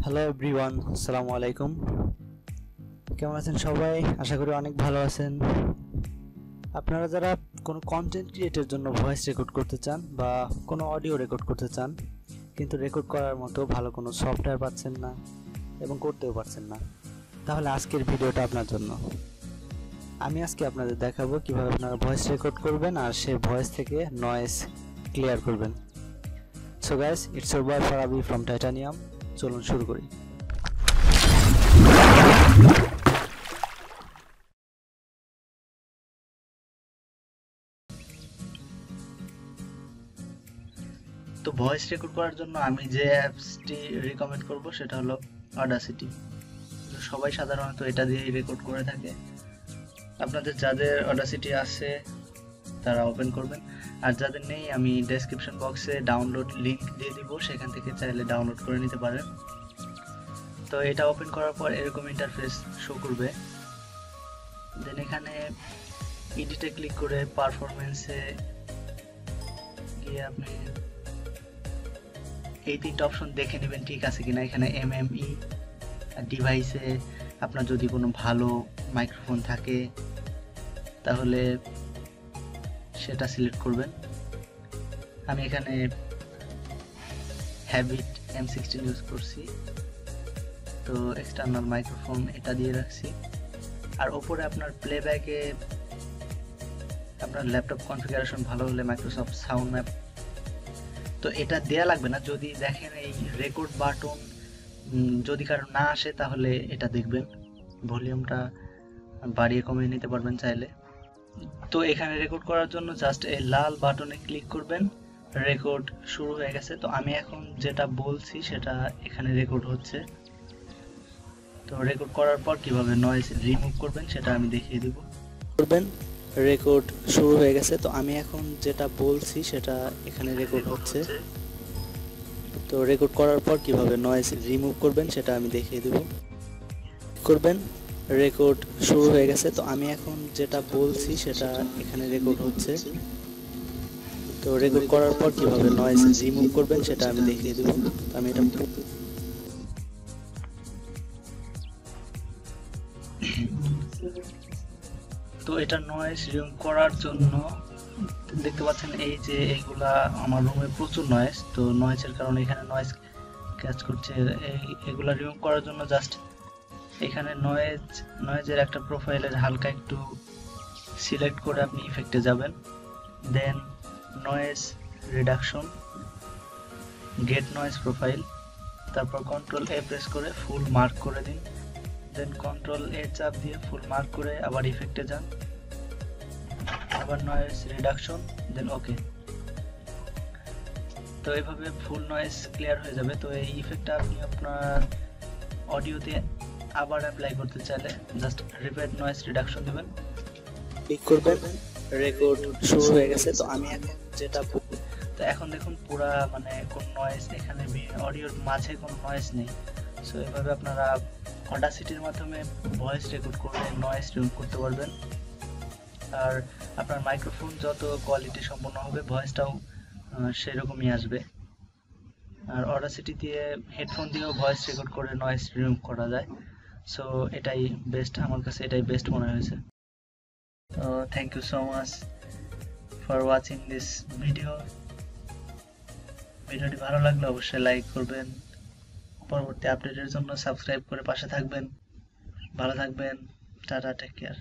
Hello everyone, আসসালামু আলাইকুম। কেমন আছেন সবাই? আশা করি অনেক ভালো আছেন। আপনারা যারা কোনো কন্টেন্ট ক্রিয়েটের জন্য ভয়েস রেকর্ড করতে চান বা কোনো অডিও রেকর্ড করতে চান, কিন্তু রেকর্ড করার মতো ভালো কোনো সফটওয়্যার পাচ্ছেন না এবং করতেও পারছেন না, তাহলে আজকের ভিডিওটা আপনার জন্য। আমি আজকে আপনাদের দেখাবো কিভাবে আপনারা ভয়েস রেকর্ড করবেন আর সেই ভয়েস থেকে নয়েজ ক্লিয়ার করবেন। So guys, it's your boy Farabi from titanium. চলুন শুরু করি। তো ভয়েস রেকর্ড করার জন্য আমি যে অ্যাপসটি রিকমেন্ড করব সেটা হলো Audacity। সবাই সাধারণত এটা দিয়ে রেকর্ড করে থাকে। আপনাদের যাদের Audacity আছে তারা ওপেন করবেন, আর যাদের নেই আমি ডেসক্রিপশন বক্সে ডাউনলোড লিংক দিয়ে দিব, সেখান থেকে চাইলে ডাউনলোড করে নিতে পারেন। তো এটা ওপেন করার পর এরকম ইন্টারফেস শো করবে। দেন এখানে এডিটে ক্লিক করে পারফরম্যান্সে গিয়ে আপনি এই তিনটা অপশন দেখে নেবেন ঠিক আছে কিনা। এখানে এমএমই ডিভাইসে আপনার যদি কোনো ভালো মাইক্রোফোন থাকে তাহলে সেটা সিলেক্ট করবেন। আমি এখানে হ্যাবিট M16 ইউজ করছি, তো এক্সটার্নাল মাইক্রোফোন এটা দিয়ে রাখছি। আর ওপরে আপনার প্লেব্যাকে আপনার ল্যাপটপ কনফিগারেশন ভালো হলে মাইক্রোসফট সাউন্ড ম্যাপ, তো এটা দেয়া লাগবে না। যদি দেখেন এই রেকর্ড বাটন যদি কারো না আসে তাহলে এটা দেখবেন, ভলিউমটা বাড়িয়ে কমিয়ে নিতে পারবেন চাইলে। তো এখানে রেকর্ড করার জন্য জাস্ট এই লাল বাটনে ক্লিক করবেন। রেকর্ড শুরু হয়ে গেছে। তো আমি এখন যেটা বলছি সেটা এখানে রেকর্ড হচ্ছে। তো রেকর্ড করার পর কিভাবে নয়েজ রিমুভ করবেন সেটা আমি দেখিয়ে দিব। রেকর্ড শুরু হয়ে গেছে। তো আমি এখন যেটা বলছি সেটা এখানে রেকর্ড হচ্ছে। তো রেকর্ড করার পর কিভাবে নয়েজ রিমুভ করবেন সেটা আমি দেখিয়ে দেব। রেকর্ড শুরু হয়ে গেছে। তো আমি এখন যেটা বলছি সেটা এখানে রেকর্ড হচ্ছে। তো রেকর্ড করার পর কিভাবে নয়েজ রিমুভ করবেন সেটা আমি দেখিয়ে দেব। আমি এটা তো এটা নয়েজ রিমুভ করার জন্য দেখতে পাচ্ছেন এই যে এইগুলা আমার রুমে প্রচুর নয়েজ, তো নয়েজের কারণে এখানে নয়েজ ক্যাচ করছে। এগুলা রিমুভ করার জন্য জাস্ট এখানে নয়েজের একটা প্রোফাইলের হালকা একটু সিলেক্ট করে আপনি ইফেক্টে যাবেন। Then noise reduction, get noise profile, তারপর কন্ট্রোল এ প্রেস করে ফুল মার্ক করে দিন। দেন কন্ট্রোল এ চাপ দিয়ে ফুল মার্ক করে আবার ইফেক্টে যান, আবার নয়েজ রিডাকশন, দেন ওকে। তো এইভাবে ফুল নয়েজ ক্লিয়ার হয়ে যাবে। তো এই ইফেক্টটা আপনি আপনার অডিওতে আবার অ্যাপ্লাই করতে চাইলে জাস্ট রিপিট নয়েজ রিডাকশন দিবেন, ক্লিক করবেন। রেকর্ড শুরু হয়ে গেছে। তো আমি এখন যেটা তো এখন দেখুন পুরা মানে কোন নয়েজ এখানে অডিওর মাঝে কোনো নয়েজ নেই। সো এইভাবে আপনারা অডাসিটির মাধ্যমে ভয়েস রেকর্ড করে নয়েজ রিমুভ করতে পারবেন। আর আপনার মাইক্রোফোন যত কোয়ালিটি সম্পন্ন হবে ভয়েসটাও সেরকমই আসবে। আর অডাসিটি দিয়ে হেডফোন দিয়েও ভয়েস রেকর্ড করে নয়েজ রিমুভ করা যায়। সো এটাই বেস্ট, আমার কাছে এটাই বেস্ট মনে হয়েছে। তো thank you so much for watching this video. ভিডিওটি ভালো লাগলে অবশ্যই লাইক করবেন। পরবর্তী আপডেটের জন্য সাবস্ক্রাইব করে পাশে থাকবেন। ভালো থাকবেন। Tata, take care.